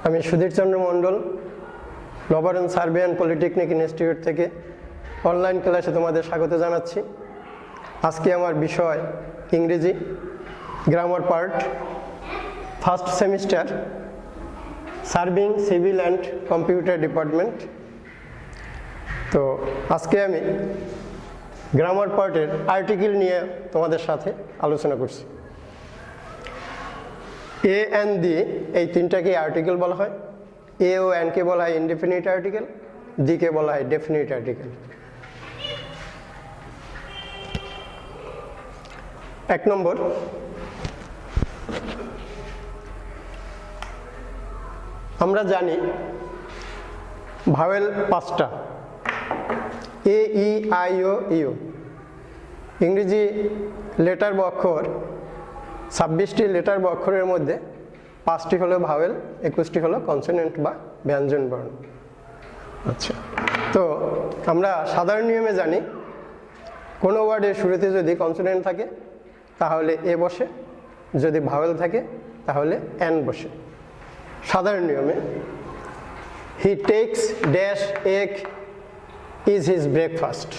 আমি Sudhir Chandra Mondal Nabarun survey and polytechnic institute থেকে online ক্লাসে তোমাদের স্বাগত জানাচ্ছি। আজকে আমার বিষয় ইংরেজি grammar part, first semester, serving civil and computer department. তো আজকে আমি গ্রামার পার্টের আর্টিকেল নিয়ে তোমাদের সাথে আলোচনা করছি। এ অ্যান্ড দি এই তিনটাকে আর্টিকেল বলা হয়। এ ও অ্যান্ডকে বলা হয় ইনডেফিনিট আর্টিকেল, দিকে বলা হয় ডেফিনিট আর্টিকেল। এক নম্বর, আমরা জানি ভাওয়েল পাঁচটা, এ ই আই ও ইউ। ইংরেজি লেটার বা অক্ষর 26টি লেটার বা অক্ষরের মধ্যে 5টি হলো ভাওয়েল, 21টি হলো কনসোনেন্ট বা ব্যঞ্জন বর্ণ। আচ্ছা, তো আমরা সাধারণ নিয়মে জানি কোনো ওয়ার্ডের শুরুতে যদি কনসোনেন্ট থাকে তাহলে এ বসে, যদি ভাওয়েল থাকে তাহলে এন বসে। সাধারণ নিয়মে he takes dash egg is his breakfast.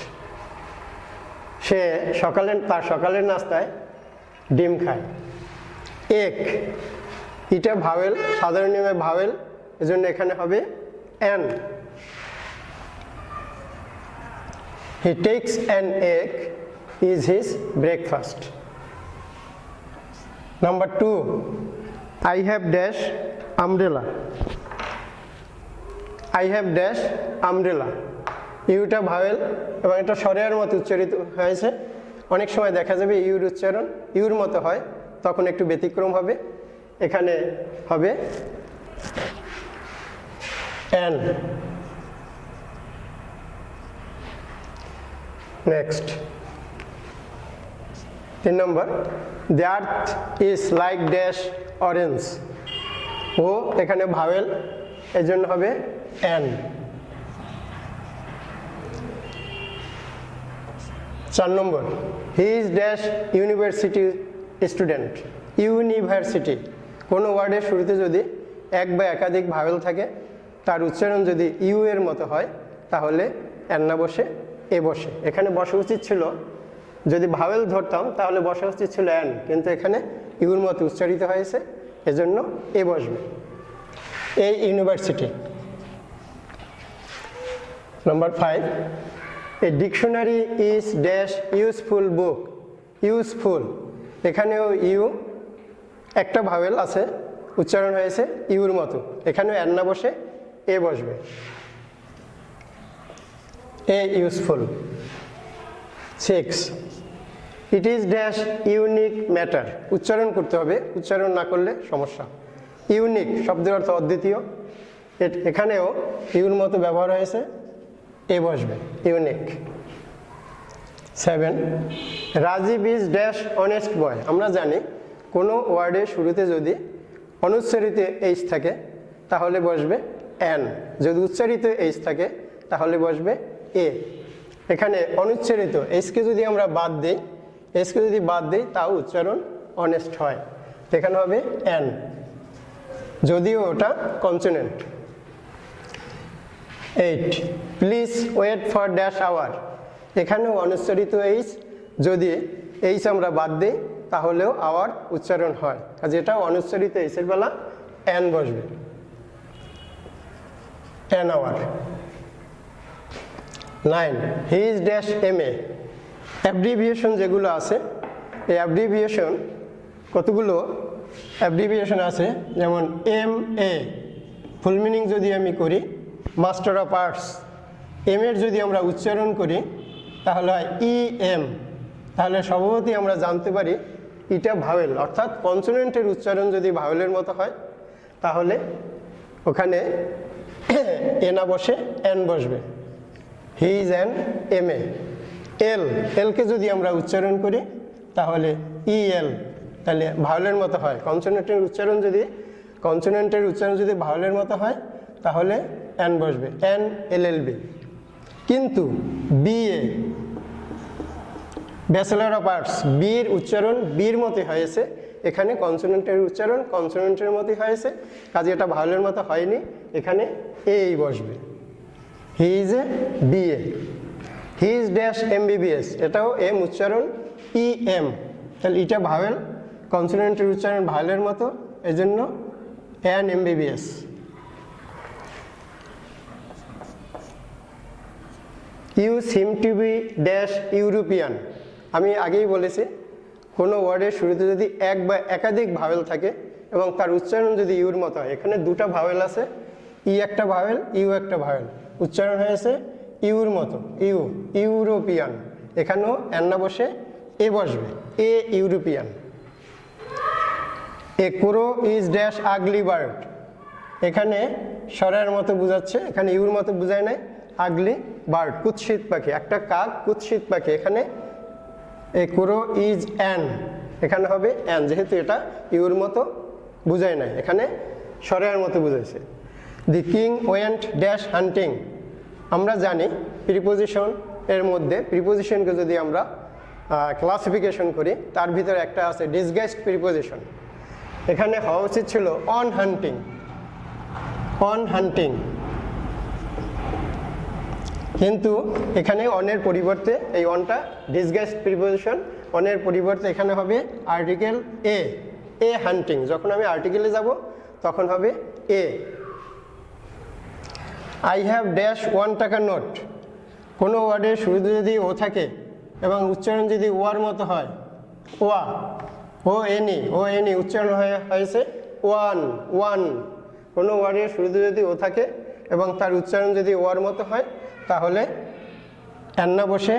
সে তার সকালের নাস্তায় ডিম খায়। এক, এটা ভাওয়েল, সাধারণ নিয়মে ভাওয়েল, এজন্য এখানে হবে an. He takes an egg is his breakfast. Number 2, I have dash umbrella. I have dash umbrella. ইউটা ভাওয়েল এবং এটা স্বরের মতো উচ্চারিত হয়েছে। অনেক সময় দেখা যাবে ইউর উচ্চারণ ইউর মতো হয়, তখন একটু ব্যতিক্রম হবে। এখানে হবে এন। নেক্সট, 3 নম্বর, the earth is like dash orange. O এখানে ভাওয়েল, এই জন্য হবে এন। 4 নম্বর, he is dash university student. University, কোনো ওয়ার্ডের শুরুতে যদি এক বা একাধিক ভাওয়েল থাকে, তার উচ্চারণ যদি ইউ এর মতো হয় তাহলে এন না বসে এ বসে। এখানে বসা উচিত ছিল, যদি ভাওয়েল ধরতাম তাহলে বসা উচিত ছিল এন, কিন্তু এখানে ইউর মতো উচ্চারিত হয়েছে, এজন্য এ বসবে। এই university. Number 5, a dictionary is dash useful book. Useful, এখানেও ইউ, একটা ভাওয়েল আছে, উচ্চারণ হয়েছে ইউর মতো, এখানেও এন না বসে এ বসবে। A useful. 6, it is dash unique matter. উচ্চারণ করতে হবে, উচ্চারণ না করলে সমস্যা। ইউনিক শব্দের অর্থ অদ্বিতীয়, এখানেও ইউর মতো ব্যবহার হয়েছে, এ বসবে, unique. 7, Rajiv is dash honest boy. আমরা জানি কোনো ওয়ার্ডের শুরুতে যদি অনুচ্চারিত এইচ থাকে তাহলে বসবে এন, যদি উচ্চারিত এইচ থাকে তাহলে বসবে এ। এখানে অনুচ্চারিত এইচকে যদি আমরা বাদ দিই, এইচকে যদি বাদ দিই তাও উচ্চারণ অনেস্ট হয়, এখানে হবে এন, যদিও ওটা consonant. 8, please wait for dash hour. এখানেও অনুচ্চারিত এইচ, যদি এইচ আমরা বাদ দিই তাহলেও আওয়ার উচ্চারণ হয়, আর যেটা অনুচ্চারিত এইচের বেলা এন বসবে, an hour. 9, he is dash M A. Abbreviation যেগুলো আছে, এই অ্যাব্রিভিয়েশন কতগুলো অ্যাব্রিভিয়েশন আছে, যেমন এম এ, ফুল মিনিং যদি আমি করি মাস্টার অফ আর্টস। এম এর যদি আমরা উচ্চারণ করি তাহলে হয় ই এম, তাহলে স্বভাবতই আমরা জানতে পারি এটা ভাওয়েল, অর্থাৎ কনসোনেন্টের উচ্চারণ যদি ভাওয়েলের মতো হয় তাহলে ওখানে এ না বসে এন বসবে। হি ইজ অ্যান এম এ। এল, এলকে যদি আমরা উচ্চারণ করি তাহলে ই এল, তাহলে ভাওয়েলের মতো হয়। কনসোনেন্টের উচ্চারণ যদি ভাওয়েলের মতো হয় তাহলে এন বসবে, এন এল এল বি। কিন্তু বিএ, ব্যাচেলর অফ আর্টস, বির উচ্চারণ বির মতো হয়েছে, এখানে কনসোনেন্টের উচ্চারণ কনসোনেন্টের মতোই হয়েছে, কাজে এটা ভাওয়েলের মতো হয়নি, এখানে এই বসবে। He is a BA. He is dash MBBS, এটাও এম উচ্চারণ ই এম, তাহলে এটা ভাওয়েল, কনসোনেন্টের উচ্চারণ ভাওয়েলের মতো, এই জন্য an MBBS. You seem to be dash European. আমি আগেই বলেছি কোনো ওয়ার্ডের শুরুতে যদি এক বা একাধিক ভাওয়েল থাকে এবং তার উচ্চারণ যদি ইউর মতো হয়, এখানে দুটা ভাওয়েল আছে, ই একটা ভাওয়েল, ইউ একটা ভাওয়েল, উচ্চারণ হয়েছে ইউর মতো, ইউ, ইউরোপিয়ান। এখানেও এন না বসে এ বসবে, a European. A crow is dash ugly bird, এখানে সরের মতো বোঝাচ্ছে, এখানে ইউর মতো বোঝায় নাই, আগলি বার্ড কুৎসিত পাখি, একটা কাক কুৎসিত পাখি, এখানে এ ক্রো ইজ অ্যান, এখানে হবে অ্যান, যেহেতু এটা ইউর মতো বুঝায় নাই, এখানে সরের মতো বুঝাইছে। দি কিং ওয়েন্ট ড্যাশ হান্টিং, আমরা জানি প্রিপোজিশন এর মধ্যে প্রিপোজিশনকে যদি আমরা ক্লাসিফিকেশন করি, তার ভিতরে একটা আছে ডিসগাইজড প্রিপোজিশন, এখানে হওয়া উচিত ছিল অন হান্টিং, অন হান্টিং, কিন্তু এখানে অনের পরিবর্তে এই অনটা ডিসগাইজড প্রিপোজিশন, অনের পরিবর্তে এখানে হবে আর্টিকেল এ, এ হান্টিং, যখন আমি আর্টিকেলে যাব তখন হবে এ। আই হ্যাভ ড্যাশ 1 টাকা নোট, কোনো ওয়ার্ডের শুরুতে যদি ও থাকে এবং উচ্চারণ যদি ওয়ার মতো হয়, ওয়া, ও এনি, ও এনি উচ্চারণ হয়েছে ওয়ান, ওয়ান, কোনো ওয়ার্ডের শুরুতে যদি ও থাকে এবং তার উচ্চারণ যদি ওয়ার মতো হয়, তাহলে এন্না বসে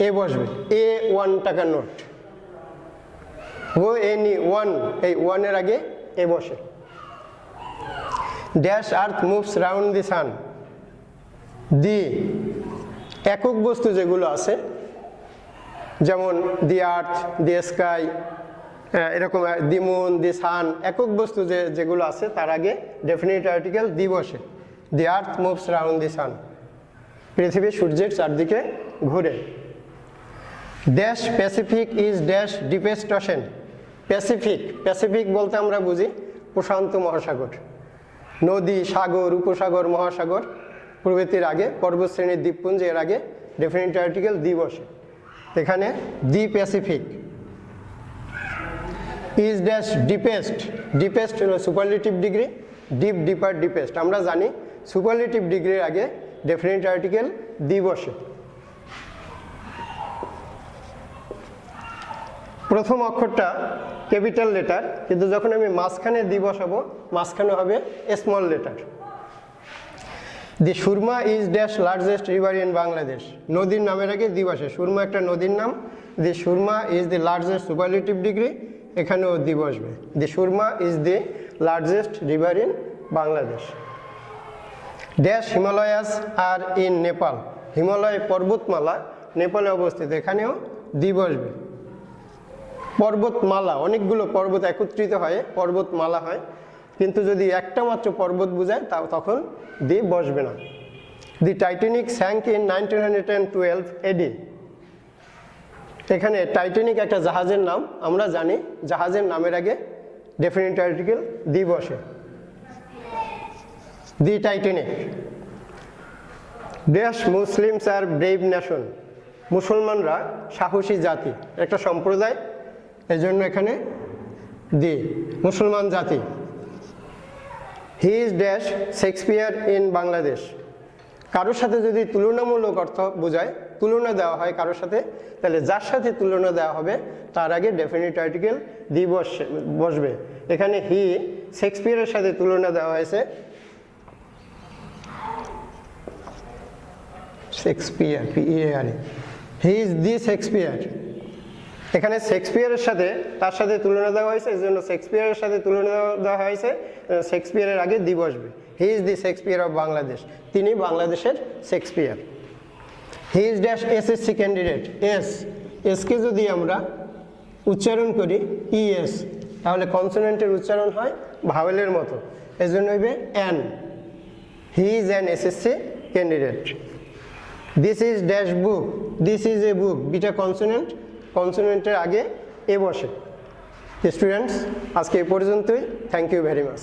এ বসবে, এ 1 টাকা নোট, ও এনি ওয়ান, এই ওয়ানের আগে এ বসে। Dash earth moves round the sun, the একক বস্তু যেগুলো আছে যেমন দি আর্থ, দি স্কাই, এরকম দি মুন, দি সান, একক বস্তু যেগুলো আছে তার আগে ডেফিনিট আর্টিকেল দি বসে। দি আর্থ মুভস রাউন্ড দি সান, পৃথিবী সূর্যের চারদিকে ঘুরে। Dash Pacific is dash deepest ocean, Pacific, Pacific বলতে আমরা বুঝি প্রশান্ত মহাসাগর, নদী, সাগর, উপসাগর, মহাসাগর প্রভৃতির আগে পর্বতশ্রেণীর দ্বীপপুঞ্জ, এর আগে ডেফিনিট আর্টিকেল দি বসে, এখানে the Pacific. Is dash deepest, deepest হলো superlative degree, deep, deeper, deepest, আমরা জানি সুপারলেটিভ ডিগ্রির আগে ডেফিনিট আর্টিকেল দি বসে। প্রথম অক্ষরটা ক্যাপিটাল লেটার, কিন্তু যখন আমি মাঝখানে দি বসাবো মাঝখানে হবে small letter. The Surma is dash largest river in Bangladesh, নদীর নামের আগে দি বসে, সুরমা একটা নদীর নাম, the Surma is the largest superlative degree, এখানেও দি বসবে, the Surma is the largest river in Bangladesh. Dash Himalayas are in Nepal, Himalaya পর্বতমালা নেপালে অবস্থিত, এখানেও দি বসবে। পর্বতমালা, অনেকগুলো পর্বত একত্রিত হয় পর্বতমালা হয়, কিন্তু যদি একটা মাত্র পর্বত বোঝায় তখন দি বসবে না। দি টাইটানিক স্যাঙ্ক ইন 1912 AD, এখানে টাইটানিক একটা জাহাজের নাম, আমরা জানি জাহাজের নামের আগে ডেফিনিট আর্টিকেল দি বসে, the Titanic. Dash Muslims are brave nation, মুসলমানরা সাহসী জাতি, একটা সম্প্রদায়, এই জন্য এখানে দি, মুসলমান জাতি। হি is dash Shakespeare in Bangladesh, কারোর সাথে যদি তুলনামূলক অর্থ বোঝায়, তুলনা দেওয়া হয় কারোর সাথে, তাহলে যার সাথে তুলনা দেওয়া হবে তার আগে ডেফিনিট আর্টিকেল দি বসবে, এখানে হি শেক্সপিয়ারের সাথে তুলনা দেওয়া হয়েছে, Shakespeare, PEAR, he is the Shakespeare, এখানে শেক্সপিয়ারের সাথে তার সাথে তুলনা দেওয়া হয়েছে, এই জন্য শেক্সপিয়ারের সাথে তুলনা দেওয়া হয়েছে, শেক্সপিয়ারের আগে দি বসবে। He is the Shakespeare of Bangladesh, তিনি বাংলাদেশের Shakespeare. He is dash SSC candidate, SK যদি আমরা উচ্চারণ করি ES, তাহলে কনসোনেন্টের উচ্চারণ হয় ভাওয়েলের মতো, এই জন্য হইবে an. He is an SSC candidate. This is dash book, this is a book, বিটা কনসোনেন্ট, কনসোনেন্টের আগে এ বসে। স্টুডেন্টস আজকে এই পর্যন্তই। Thank you very much.